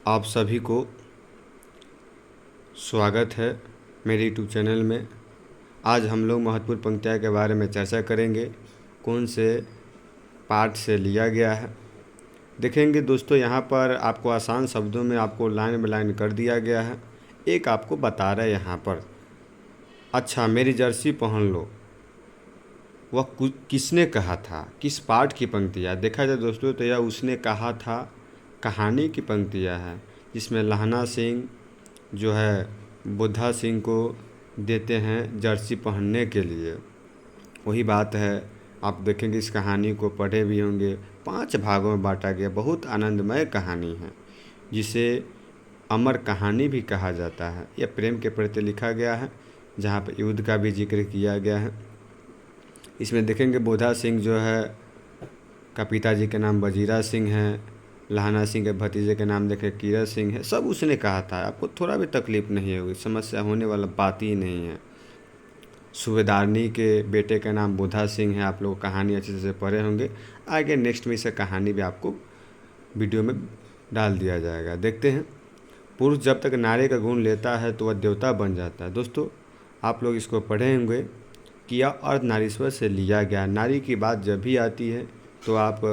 आप सभी को स्वागत है मेरे यूट्यूब चैनल में। आज हम लोग महत्वपूर्ण पंक्तियाँ के बारे में चर्चा करेंगे, कौन से पाठ से लिया गया है। देखेंगे दोस्तों, यहाँ पर आपको आसान शब्दों में आपको लाइन बाय लाइन कर दिया गया है। एक आपको बता रहा है यहाँ पर, अच्छा मेरी जर्सी पहन लो, वह किसने कहा था, किस पाठ की पंक्तियाँ। देखा जाए दोस्तों तो यह उसने कहा था कहानी की पंक्तियाँ हैं, जिसमें लहना सिंह जो है बुद्धा सिंह को देते हैं जर्सी पहनने के लिए। वही बात है, आप देखेंगे इस कहानी को पढ़े भी होंगे। 5 भागों में बांटा गया, बहुत आनंदमय कहानी है, जिसे अमर कहानी भी कहा जाता है। यह प्रेम के प्रति लिखा गया है, जहाँ पर युद्ध का भी जिक्र किया गया है। इसमें देखेंगे बुद्धा सिंह जो है का पिताजी के नाम वजीरा सिंह है, लहना सिंह के भतीजे के नाम देखें कीरत सिंह है। सब उसने कहा था, आपको थोड़ा भी तकलीफ़ नहीं होगी, समस्या होने वाला बात ही नहीं है। सूबेदारनी के बेटे का नाम बुद्धा सिंह है। आप लोग कहानी अच्छे से पढ़े होंगे, आगे नेक्स्ट में इसे कहानी भी आपको वीडियो में डाल दिया जाएगा। देखते हैं, पुरुष जब तक नारी का गुण लेता है तो वह देवता बन जाता है। दोस्तों आप लोग इसको पढ़े होंगे कि यह अर्धनारीश्वर से लिया गया। नारी की बात जब भी आती है तो आप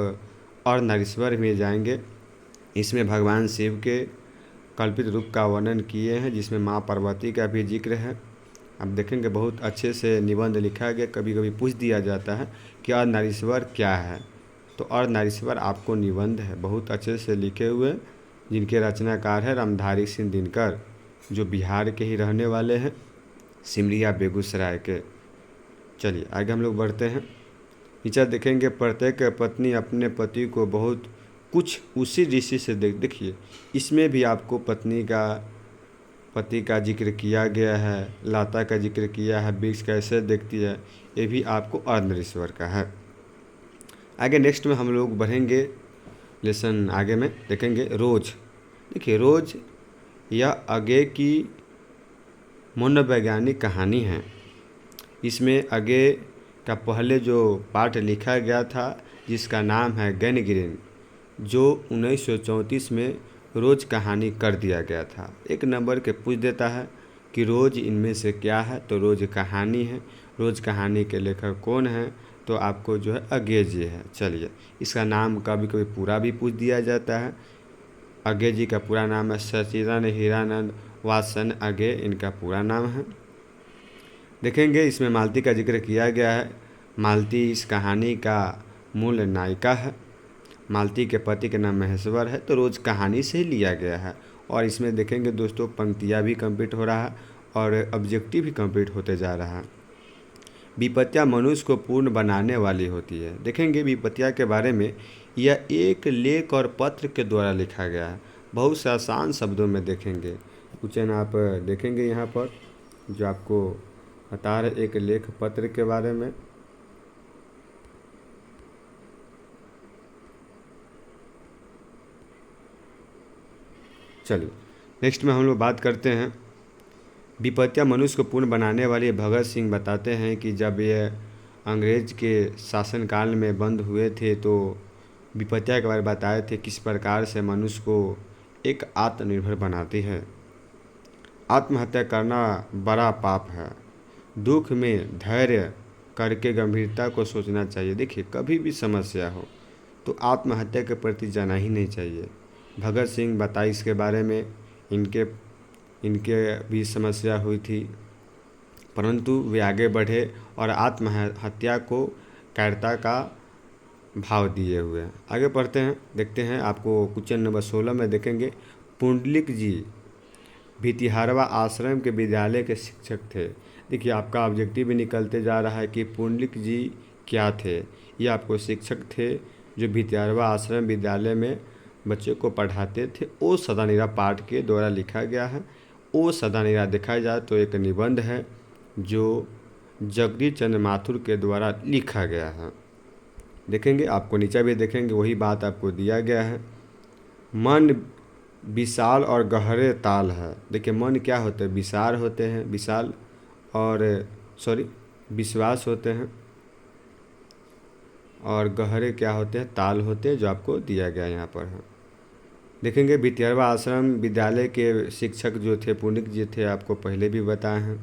अर्धनारीश्वर में जाएंगे। इसमें भगवान शिव के कल्पित रूप का वर्णन किए हैं, जिसमें माँ पार्वती का भी जिक्र है। आप देखेंगे बहुत अच्छे से निबंध लिखा गया। कभी कभी पूछ दिया जाता है कि अर्धनारीश्वर क्या है, तो अर्धनारीश्वर आपको निबंध है बहुत अच्छे से लिखे हुए, जिनके रचनाकार है रामधारी सिंह दिनकर, जो बिहार के ही रहने वाले हैं, सिमरिया बेगूसराय के। चलिए आगे हम लोग बढ़ते हैं। नीचे देखेंगे, प्रत्येक पत्नी अपने पति को बहुत कुछ उसी दृष्टि से देखिए, इसमें भी आपको पति का जिक्र किया गया है, लाता का जिक्र किया है, वृक्ष कैसे देखती है, ये भी आपको अर्धनारीश्वर का है। आगे नेक्स्ट में हम लोग बढ़ेंगे, लेसन आगे में देखेंगे रोज। देखिए रोज यह आगे की मनोवैज्ञानिक कहानी है। इसमें आगे का पहले जो पाठ लिखा गया था, जिसका नाम है गैनग्रीन, जो 1934 में रोज़ कहानी कर दिया गया था। एक नंबर के पूछ देता है कि रोज़ इनमें से क्या है, तो रोज़ कहानी है। रोज़ कहानी के लेखक कौन है, तो आपको जो है अज्ञे जी है। चलिए, इसका नाम कभी कभी पूरा भी पूछ दिया जाता है। अज्ञे जी का पूरा नाम है सचिदानंद हीरानंद वात्सन अज्ञे, इनका पूरा नाम है। देखेंगे इसमें मालती का जिक्र किया गया है। मालती इस कहानी का मूल नायिका है। मालती के पति के नाम महेश्वर है, तो रोज़ कहानी से ही लिया गया है। और इसमें देखेंगे दोस्तों, पंक्तियाँ भी कंप्लीट हो रहा है और ऑब्जेक्टिव भी कंप्लीट होते जा रहा है। विपत्तियाँ मनुष्य को पूर्ण बनाने वाली होती है। देखेंगे विपत्तियाँ के बारे में, यह एक लेख और पत्र के द्वारा लिखा गया है। बहुत से आसान शब्दों में देखेंगे, कुछ आप देखेंगे यहाँ पर जो आपको बता रहे एक लेख पत्र के बारे में। चलिए नेक्स्ट में हम लोग बात करते हैं, विपत्तियाँ मनुष्य को पूर्ण बनाने वाली। भगत सिंह बताते हैं कि जब ये अंग्रेज के शासनकाल में बंद हुए थे, तो विपत्तियाँ के बारे में बताए थे, किस प्रकार से मनुष्य को एक आत्मनिर्भर बनाती है। आत्महत्या करना बड़ा पाप है। दुख में धैर्य करके गंभीरता को सोचना चाहिए। देखिए कभी भी समस्या हो तो आत्महत्या के प्रति जाना ही नहीं चाहिए। भगत सिंह बताई इसके बारे में, इनके भी समस्या हुई थी, परंतु वे आगे बढ़े और आत्महत्या को कायरता का भाव दिए हुए हैं। आगे पढ़ते हैं, देखते हैं आपको क्वेश्चन नंबर 16 में देखेंगे, पुंडलिक जी भितिहारवा आश्रम के विद्यालय के शिक्षक थे। देखिए आपका ऑब्जेक्टिव भी निकलते जा रहा है कि पुंडलिक जी क्या थे। ये आपको शिक्षक थे जो भितिहारवा आश्रम विद्यालय में बच्चे को पढ़ाते थे। ओ सदानीरा पाठ के द्वारा लिखा गया है। ओ सदानीरा देखा जाए तो एक निबंध है जो जगदीश चंद्र माथुर के द्वारा लिखा गया है। देखेंगे आपको नीचे भी देखेंगे, वही बात आपको दिया गया है। मन विशाल और गहरे ताल है। देखिए मन क्या होते हैं, विशाल होते हैं, विशाल और विश्वास होते हैं, और गहरे क्या होते हैं, ताल होते हैं, जो आपको दिया गया यहाँ पर है। देखेंगे भितिहरवा आश्रम विद्यालय के शिक्षक जो थे पुनिक जी थे, आपको पहले भी बताए हैं।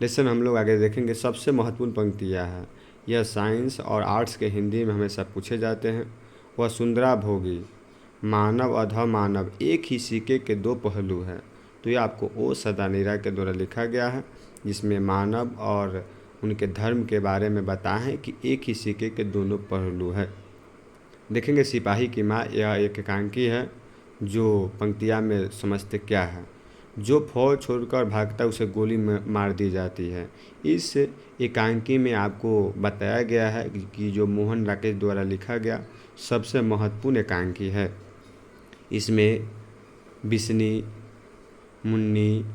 लेसन हम लोग आगे देखेंगे। सबसे महत्वपूर्ण पंक्तियाँ हैं, यह साइंस और आर्ट्स के हिंदी में हमेशा पूछे जाते हैं। वह सुंदरा भोगी, मानव अधम मानव एक ही सिक्के के दो पहलू हैं। तो ये आपको ओ सदानीरा के द्वारा लिखा गया है, जिसमें मानव और उनके धर्म के बारे में बताएं हैं कि एक ही सिक्के के दोनों पहलू हैं। देखेंगे सिपाही की माँ, यह एक एकांकी है जो पंक्तियाँ में समझते क्या है। जो फौज छोड़कर भागता उसे गोली मार दी जाती है। इस एकांकी में आपको बताया गया है कि जो मोहन राकेश द्वारा लिखा गया सबसे महत्वपूर्ण एकांकी है। इसमें बिस्नी, मुन्नी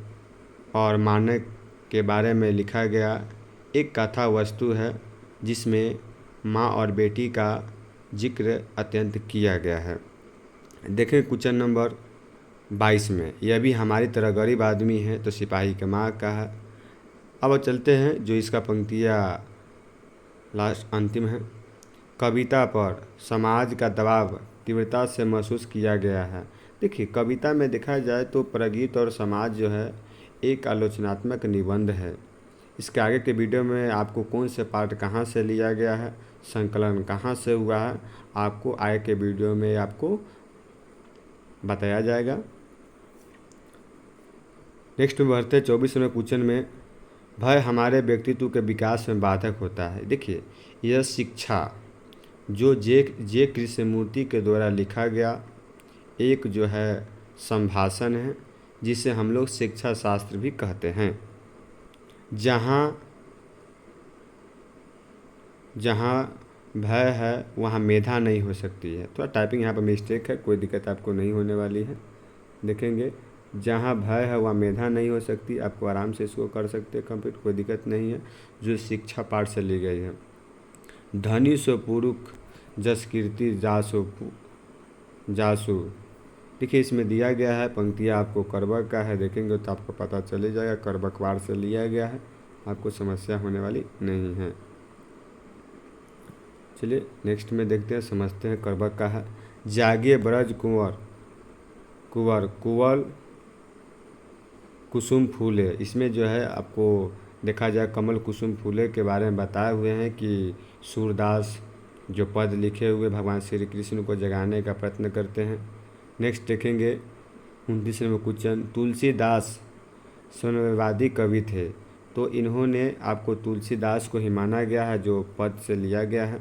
और मानक के बारे में लिखा गया एक कथा वस्तु है, जिसमें माँ और बेटी का जिक्र अत्यंत किया गया है। देखें क्वेश्चन नंबर 22 में, यह भी हमारी तरह गरीब आदमी है, तो सिपाही के माँ का है। अब चलते हैं जो इसका पंक्तियाँ लास्ट अंतिम है। कविता पर समाज का दबाव तीव्रता से महसूस किया गया है। देखिए कविता में देखा जाए तो प्रगीत और समाज जो है एक आलोचनात्मक निबंध है। इसके आगे के वीडियो में आपको कौन से पार्ट कहाँ से लिया गया है, संकलन कहाँ से हुआ है, आपको आगे के वीडियो में आपको बताया जाएगा। नेक्स्ट में बढ़ते 24वें क्वेश्चन में, भय हमारे व्यक्तित्व के विकास में बाधक होता है। देखिए यह शिक्षा जो जे कृष्णमूर्ति के द्वारा लिखा गया एक जो है संभाषण है, जिसे हम लोग शिक्षा शास्त्र भी कहते हैं। जहाँ भय है वहाँ मेधा नहीं हो सकती है। थोड़ा टाइपिंग यहाँ पर मिस्टेक है, कोई दिक्कत आपको नहीं होने वाली है। देखेंगे जहाँ भय है वहाँ मेधा नहीं हो सकती, आपको आराम से इसको कर सकते हैं कंप्लीट, कोई दिक्कत नहीं है, जो शिक्षा पाठ से ली गई है। धनी सो पुरुष जस कीर्ति जासु। देखिए इसमें दिया गया है पंक्तियाँ आपको करबक का है, देखेंगे तो आपको पता चले जाएगा करबकवार से लिया गया है, आपको समस्या होने वाली नहीं है। चलिए नेक्स्ट में देखते हैं, समझते हैं करबक का है। जागिए ब्रज कुंवर कुसुम फूले। इसमें जो है आपको देखा जाए कमल कुसुम फूले के बारे में बताए हुए हैं कि सूरदास जो पद लिखे हुए भगवान श्री कृष्ण को जगाने का प्रयत्न करते हैं। नेक्स्ट देखेंगे 29वें क्वेश्चन, तुलसीदास स्वयंवादी कवि थे, तो इन्होंने आपको तुलसीदास को ही माना गया है, जो पद से लिया गया है।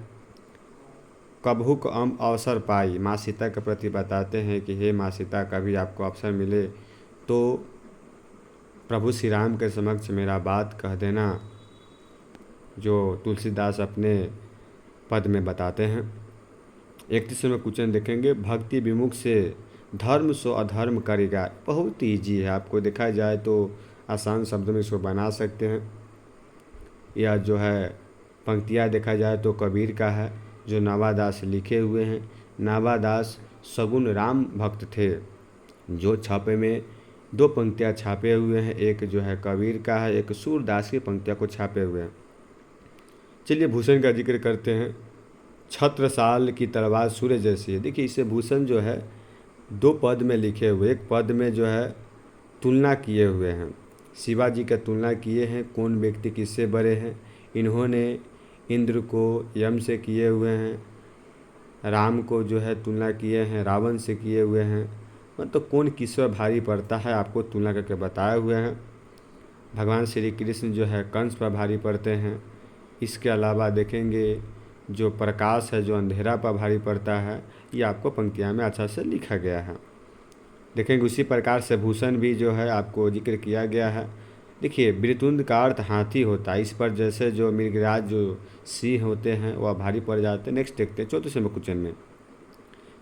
कभुक अवसर पाई, माँ सीता के प्रति बताते हैं कि हे माँ सीता, कभी आपको अवसर मिले तो प्रभु श्री राम के समक्ष मेरा बात कह देना, जो तुलसीदास अपने पद में बताते हैं। 31वें क्वेश्चन देखेंगे, भक्ति विमुख से धर्म सो अधर्म करेगा। बहुत ईजी है, आपको देखा जाए तो आसान शब्द में इसको बना सकते हैं। यह जो है पंक्तियाँ देखा जाए तो कबीर का है, जो नावादास लिखे हुए हैं। नावादास सगुन राम भक्त थे, जो छापे में 2 पंक्तियाँ छापे हुए हैं, एक जो है कबीर का है, एक सूरदास की पंक्तियाँ को छापे हुए हैं। चलिए भूषण का जिक्र करते हैं। छत्रसाल की तलवार सूर्य जैसी है। देखिए इसे भूषण जो है 2 पद में लिखे हुए, एक पद में जो है तुलना किए हुए हैं, शिवाजी का तुलना किए हैं, कौन व्यक्ति किससे बड़े हैं। इन्होंने इंद्र को यम से किए हुए हैं, राम को जो है तुलना किए हैं रावण से किए हुए हैं, मतलब कौन किस पर भारी पड़ता है आपको तुलना करके बताए हुए हैं। भगवान श्री कृष्ण जो है कंस पर भारी पड़ते हैं। इसके अलावा देखेंगे जो प्रकाश है जो अंधेरा पर भारी पड़ता है, ये आपको पंक्तियाँ में अच्छा से लिखा गया है। देखेंगे उसी प्रकार से भूषण भी जो है आपको जिक्र किया गया है। देखिए वृतुंड का अर्थ हाथी होता है, इस पर जैसे जो मृगराज जो सिंह होते हैं वह भारी पड़ जाते हैं। नेक्स्ट देखते हैं 34वें क्वेश्चन में,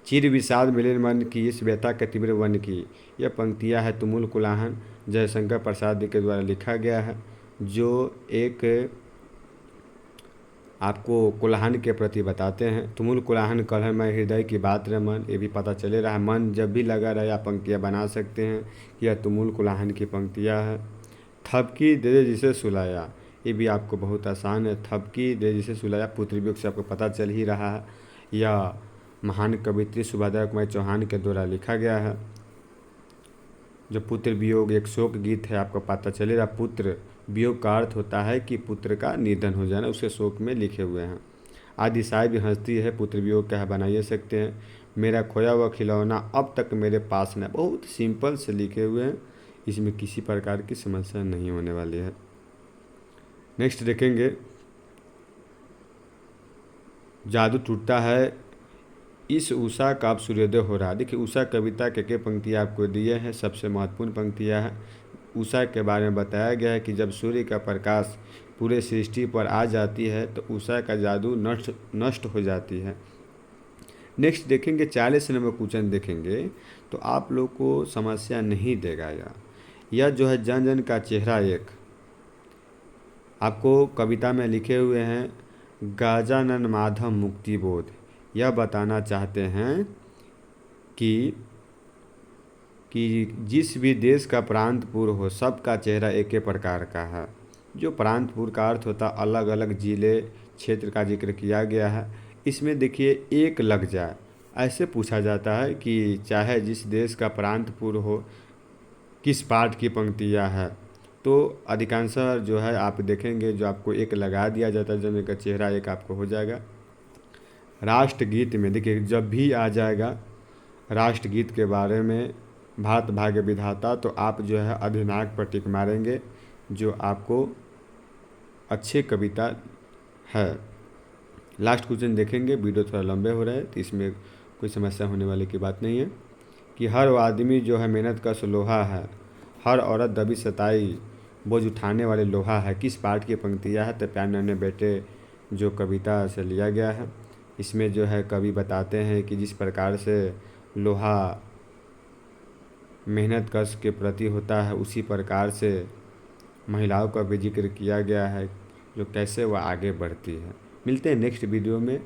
चिर विषाद मिलन मन की इस व्यथा के तीव्र वन की। यह पंक्तियाँ है तुमुल कुलाहन जयशंकर प्रसाद जी के द्वारा लिखा गया है, जो एक आपको कुलाहन के प्रति बताते हैं। तुमुल कुलाहन कलह में हृदय की बात रे मन, ये भी पता चले रहा है, मन जब भी लगा रहे आप पंक्तियाँ बना सकते हैं। यह तुमुल कुलाहन की पंक्तियाँ है। थपकी दे जिसे सुलाया, ये भी आपको बहुत आसान है। थपकी दे जिसे सुलाया पुत्री वियोग से आपको पता चल ही रहा है। या महान कवित्री सुभद्रा कुमारी चौहान के द्वारा लिखा गया है। जो पुत्र वियोग एक शोक गीत है, आपको पता चलेगा। पुत्र वियोग का अर्थ होता है कि पुत्र का निधन हो जाना, उसके शोक में लिखे हुए हैं। आदि साय भी हंसती है, पुत्र वियोग क्या है बनाइए सकते हैं। मेरा खोया हुआ खिलौना अब तक मेरे पास न, बहुत सिंपल से लिखे हुए हैं, इसमें किसी प्रकार की समस्या नहीं होने वाली है। नेक्स्ट देखेंगे, जादू टूटता है, इस उषा का अब सूर्योदय हो रहा है। देखिए उषा कविता के पंक्तियाँ आपको दिए हैं, सबसे महत्वपूर्ण पंक्तियाँ हैं। उषा के बारे में बताया गया है कि जब सूर्य का प्रकाश पूरे सृष्टि पर आ जाती है तो उषा का जादू नष्ट हो जाती है। नेक्स्ट देखेंगे 40 नंबर क्वेश्चन देखेंगे तो आप लोग को समस्या नहीं देगा। यह जो है जन जन का चेहरा एक, आपको कविता में लिखे हुए हैं गजानन माधव मुक्ति बोध। यह बताना चाहते हैं कि जिस भी देश का प्रांतपुर हो सबका चेहरा एक ही प्रकार का है। जो प्रांतपुर का अर्थ होता है अलग अलग जिले क्षेत्र का जिक्र किया गया है। इसमें देखिए एक लग जाए, ऐसे पूछा जाता है कि चाहे जिस देश का प्रांतपुर हो किस पाठ की पंक्तियाँ है, तो अधिकांशतः जो है आप देखेंगे जो आपको एक लगा दिया जाता है, जब का चेहरा एक आपको हो जाएगा। राष्ट्रगीत में देखिए जब भी आ जाएगा राष्ट्रगीत के बारे में भारत भाग्य विधाता, तो आप जो है अधिनायक पर टिक मारेंगे, जो आपको अच्छे कविता है। लास्ट क्वेश्चन देखेंगे, वीडियो थोड़ा लंबे हो रहे हैं तो इसमें कोई समस्या होने वाली की बात नहीं है। कि हर आदमी जो है मेहनत का लोहा है, हर औरत दबी सताई बोझ उठाने वाले लोहा है। किस पाठ की पंक्तियाँ है, तो प्यार नन्हे बेटे जो कविता से लिया गया है। इसमें जो है कवि बताते हैं कि जिस प्रकार से लोहा मेहनत कश के प्रति होता है, उसी प्रकार से महिलाओं का भी जिक्र किया गया है, जो कैसे वह आगे बढ़ती है। मिलते हैं नेक्स्ट वीडियो में।